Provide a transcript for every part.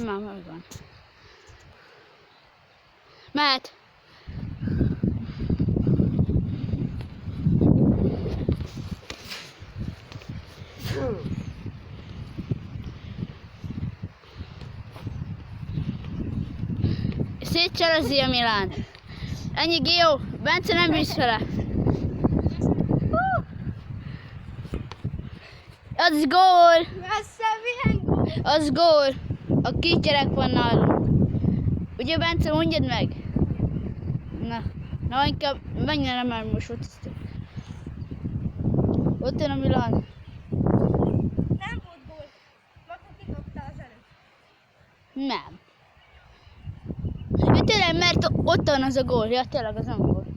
már megvan. Mehet. Szétcselezi a Milán. Ennyi Gio, Bence nem visz fele. Az gól! Az gól! A kis gyerek van nálunk. Ugye Bence, mondjad meg? Na inkább menjen, mert most fociztok. Ott jön a Milán. Nem volt gól. Maga kidobta az előtt. Nem. Ja, tényleg, mert ott van az a gól. Ja, tényleg, az nem gól.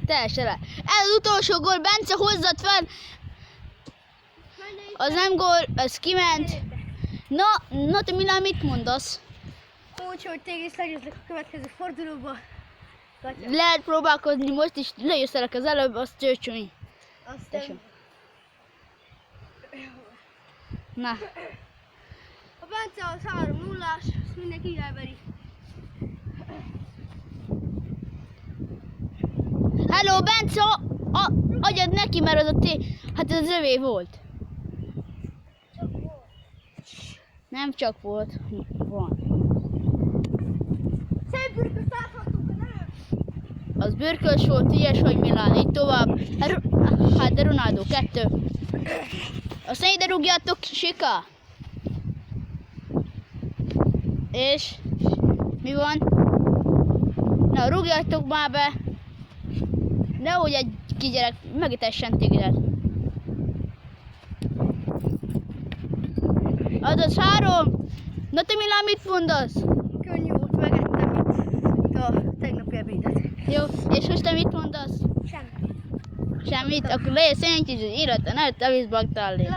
Teljesen el. Ez az utolsó gól, Bence, hozzad fel! Az nem gól, az kiment. Na te Milán, mit mondasz? Úgy, hogy téged is legyőzlek a következő fordulóba. Lehet próbálkozni, most is legyőztelek az előbb, azt csőcsülni. Aztán... Na. A Bence az 3-0-ás, azt mindenki elveri. Hello, Bence, adjad neki, mert az a hát ez az övé volt. Nem csak volt, van. Szép bürköst láthattunk, nem? Az bürkös volt, ilyes, hogy Milán, így tovább. Hát de Ronaldo, 2. Aztán ide rúgjátok, Sika. És mi van? Na, rúgjátok már be. Nehogy egy kigyerek megütessen téged. Azaz 3. Na te Milán, mit mondasz? Könnyű volt, megettem itt a tegnapi ebédet. Jó, és most te mit mondasz? Semmi. Semmit? Akkor légy széntyűző, írata, ne te vízbak találni.